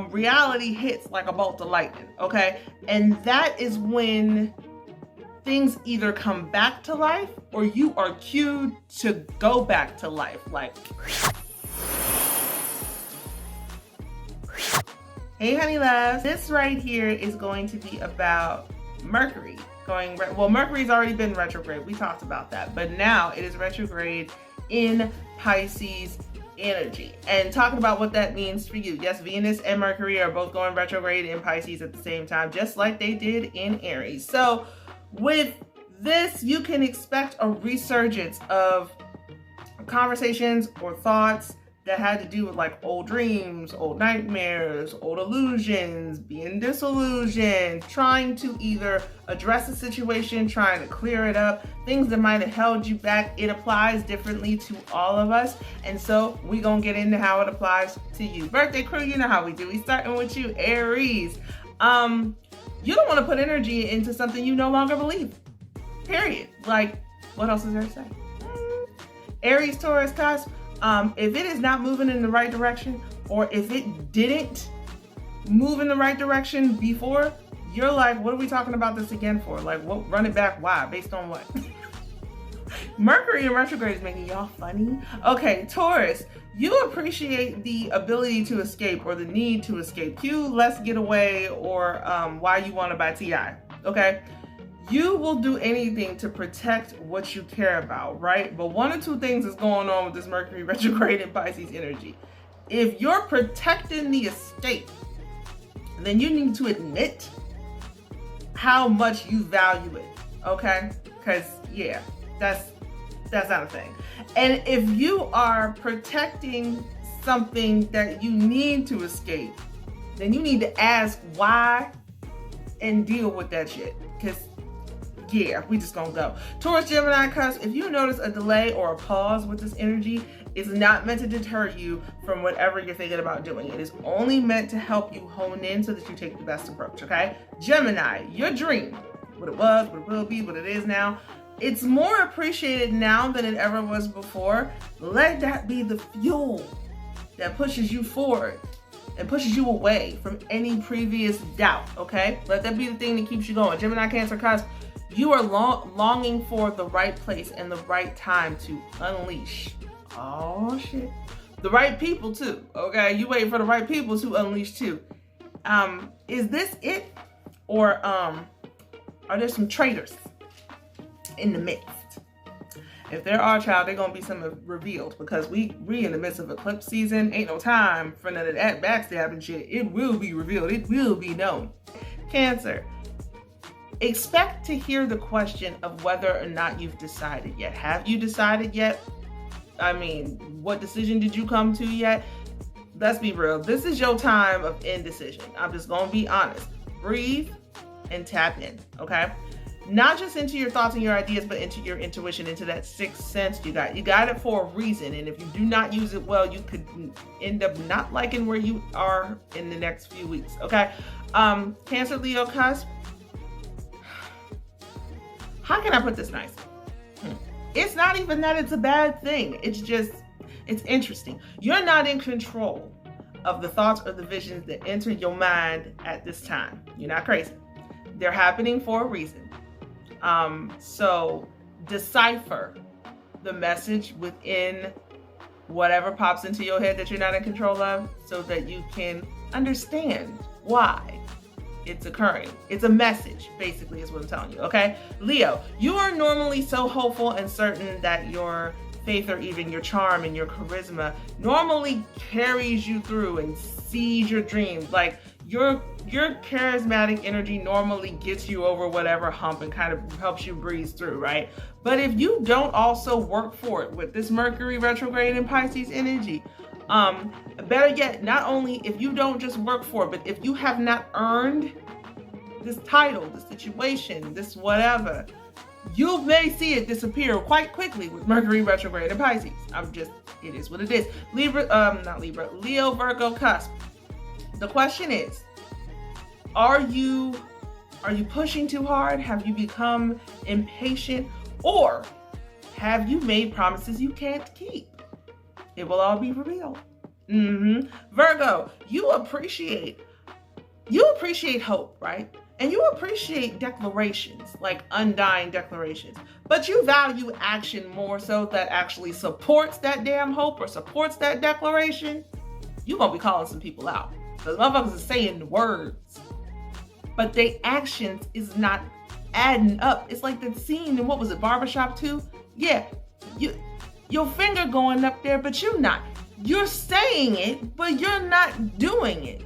reality hits like a bolt of lightning, okay? And that is when things either come back to life or you are cued to go back to life. Like, hey honey loves, this right here is going to be about Mercury Mercury's already been retrograde. We talked about that, but now it is retrograde in Pisces energy, and talking about what that means for you. Yes, Venus and Mercury are both going retrograde in Pisces at the same time, just like they did in Aries. So with this, you can expect a resurgence of conversations or thoughts that had to do with like old dreams, old nightmares, old illusions, being disillusioned, trying to either address a situation, trying to clear it up, things that might have held you back. It applies differently to all of us. And so we gonna get into how it applies to you. Birthday crew, you know how we do. We starting with you, Aries. You don't want to put energy into something you no longer believe. Period. Like, what else is there to say? Aries, Taurus, cusp. If it is not moving in the right direction, or if it didn't move in the right direction before, you're like, what are we talking about this again for? Like, what? Run it back? Why? Based on what? Mercury in retrograde is making y'all funny. Okay, Taurus, you appreciate the ability to escape or the need to escape. Cue Let's Get Away or Why You Wanna by T.I. Okay? You will do anything to protect what you care about, right? But one or two things is going on with this Mercury retrograde in Pisces energy. If you're protecting the escape, then you need to admit how much you value it, okay? Because, yeah, that's not a thing. And if you are protecting something that you need to escape, then you need to ask why and deal with that shit. Because yeah, we just gonna go. Taurus, Gemini, cusp, if you notice a delay or a pause with this energy, it's not meant to deter you from whatever you're thinking about doing. It is only meant to help you hone in so that you take the best approach, okay? Gemini, your dream, what it was, what it will be, what it is now, it's more appreciated now than it ever was before. Let that be the fuel that pushes you forward and pushes you away from any previous doubt, okay? Let that be the thing that keeps you going. Gemini, Cancer, cusp, you are longing for the right place and the right time to unleash. Oh shit. The right people too, okay? You wait for the right people to unleash too. Is this it? Or are there some traitors in the midst? If there are, child, they're gonna be some revealed, because we in the midst of eclipse season. Ain't no time for none of that backstabbing shit. It will be revealed. It will be known. Cancer. Expect to hear the question of whether or not you've decided yet. Have you decided yet? I mean, what decision did you come to yet? Let's be real. This is your time of indecision. I'm just gonna be honest. Breathe and tap in, okay? Not just into your thoughts and your ideas, but into your intuition, into that sixth sense you got. You got it for a reason, and if you do not use it well, you could end up not liking where you are in the next few weeks, okay? Cancer, Leo, cusp. How can I put this nicely? It's not even that it's a bad thing. It's just, it's interesting. You're not in control of the thoughts or the visions that enter your mind at this time. You're not crazy. They're happening for a reason. So decipher the message within whatever pops into your head that you're not in control of, so that you can understand why it's occurring. It's a message, basically, is what I'm telling you, okay? Leo, you are normally so hopeful and certain that your faith or even your charm and your charisma normally carries you through and sees your dreams. Like, your charismatic energy normally gets you over whatever hump and kind of helps you breeze through, right? But if you don't also work for it with this Mercury retrograde in Pisces energy, better yet, not only if you don't just work for it, but if you have not earned this title, this situation, this whatever, you may see it disappear quite quickly with Mercury retrograde in Pisces. It is what it is. Leo, Virgo, cusp. The question is, are you pushing too hard? Have you become impatient? Or have you made promises you can't keep? It will all be revealed Virgo, you appreciate hope, right? And you appreciate declarations, like undying declarations, but you value action more so that actually supports that damn hope or supports that declaration. You're gonna be calling some people out. Because motherfuckers are saying the words, but they actions is not adding up. It's like that scene in, what was it, Barbershop 2? Yeah, your finger going up there, but you're not. You're saying it, but you're not doing it.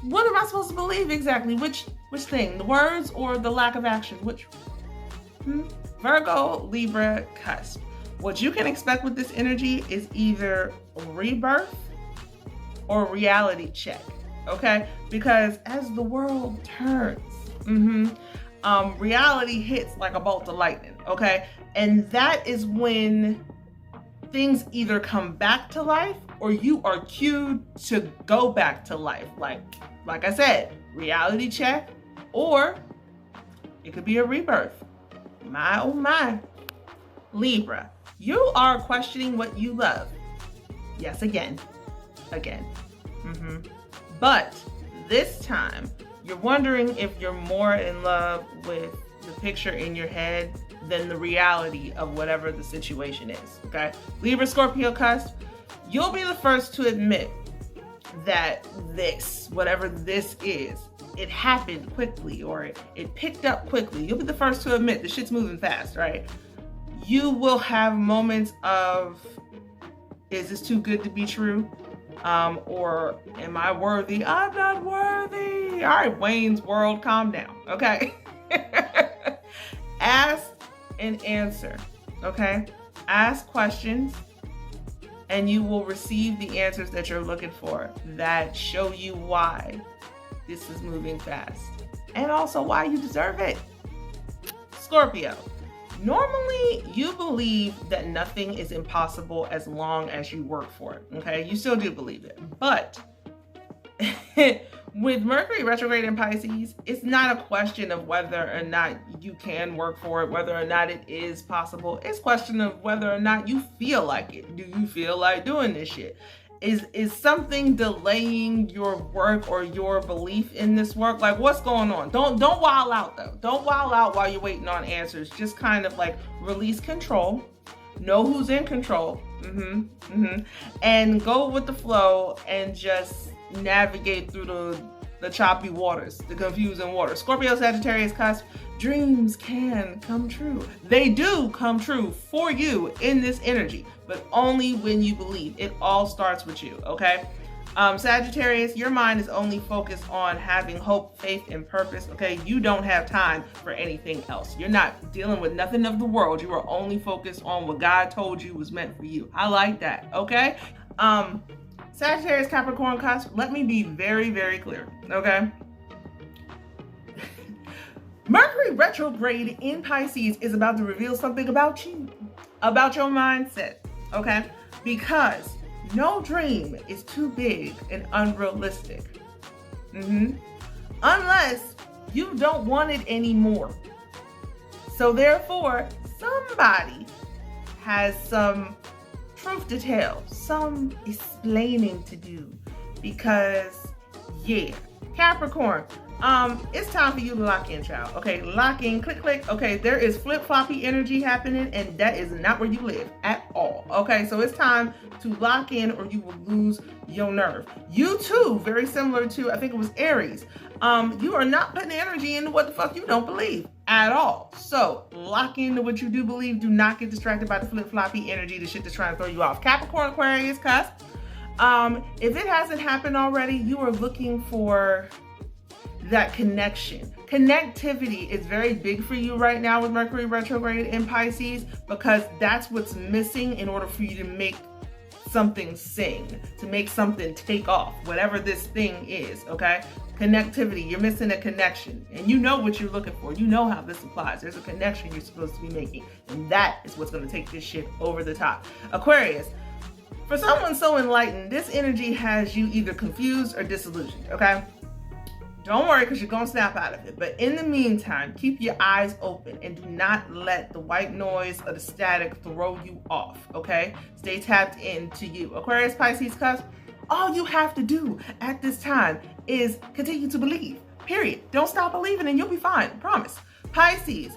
What am I supposed to believe exactly? Which thing? The words or the lack of action? Which? Virgo, Libra, cusp. What you can expect with this energy is either rebirth or reality check, okay? Because as the world turns, reality hits like a bolt of lightning, okay? And that is when things either come back to life or you are cued to go back to life. Like I said, reality check, or it could be a rebirth. My, oh my. Libra, you are questioning what you love. Yes, again. But this time, you're wondering if you're more in love with the picture in your head than the reality of whatever the situation is, okay? Libra, Scorpio, cusp, you'll be the first to admit that this, whatever this is, it happened quickly or it picked up quickly. You'll be the first to admit the shit's moving fast, right? You will have moments of, is this too good to be true? Or am I worthy? I'm not worthy. All right, Wayne's World, calm down, okay? Ask and answer, okay? Ask questions and you will receive the answers that you're looking for that show you why this is moving fast and also why you deserve it. Scorpio, normally you believe that nothing is impossible as long as you work for it, okay? You still do believe it, but with Mercury retrograde in Pisces, it's not a question of whether or not you can work for it, whether or not it is possible. It's a question of whether or not you feel like it. Do you feel like doing this shit? Is something delaying your work or your belief in this work? Like, what's going on? Don't wild out though. Don't wild out while you're waiting on answers. Just kind of like release control. Know who's in control. And go with the flow and just navigate through the choppy waters, the confusing waters. Scorpio, Sagittarius, cusp, dreams can come true. They do come true for you in this energy, but only when you believe. It all starts with you, okay? Sagittarius, your mind is only focused on having hope, faith, and purpose, okay? You don't have time for anything else. You're not dealing with nothing of the world. You are only focused on what God told you was meant for you. I like that, okay? Sagittarius, Capricorn, cusp, let me be very, very clear, okay? Mercury retrograde in Pisces is about to reveal something about you, about your mindset, okay? Because no dream is too big and unrealistic, unless you don't want it anymore. So therefore, somebody has some truth to tell, some explaining to do, because yeah, Capricorn, it's time for you to lock in, child. Okay, lock in, click, click. Okay, there is flip-floppy energy happening, and that is not where you live at all. Okay, so it's time to lock in or you will lose your nerve. You too, very similar to, I think it was Aries. You are not putting energy into what the fuck you don't believe at all. So lock into what you do believe. Do not get distracted by the flip-floppy energy, the shit that's trying to throw you off. Capricorn, Aquarius, cusp. If it hasn't happened already, you are looking for that connection. Connectivity is very big for you right now with Mercury retrograde in Pisces, because that's what's missing in order for you to make something sing, to make something take off, whatever this thing is, okay? Connectivity, you're missing a connection, and you know what you're looking for. You know how this applies. There's a connection you're supposed to be making, and that is what's going to take this shit over the top. Aquarius, for someone so enlightened, this energy has you either confused or disillusioned, okay? Don't worry, because you're going to snap out of it. But in the meantime, keep your eyes open and do not let the white noise or the static throw you off, okay? Stay tapped into you. Aquarius, Pisces, cusp, all you have to do at this time is continue to believe, period. Don't stop believing and you'll be fine, promise. Pisces,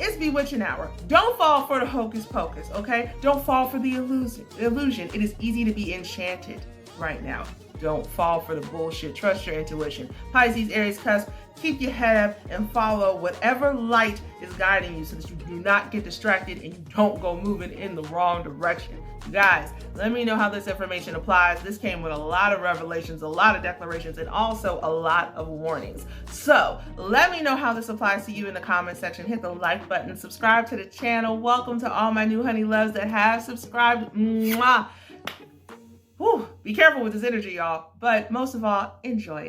it's bewitching hour. Don't fall for the hocus pocus, okay? Don't fall for the illusion. It is easy to be enchanted right now. Don't fall for the bullshit. Trust your intuition. Pisces, Aries, cusp, keep your head up and follow whatever light is guiding you so that you do not get distracted and you don't go moving in the wrong direction. You guys, let me know how this information applies. This came with a lot of revelations, a lot of declarations, and also a lot of warnings. So let me know how this applies to you in the comment section. Hit the like button, subscribe to the channel. Welcome to all my new honey loves that have subscribed. Mwah. Whew, be careful with this energy, y'all. But most of all, enjoy it.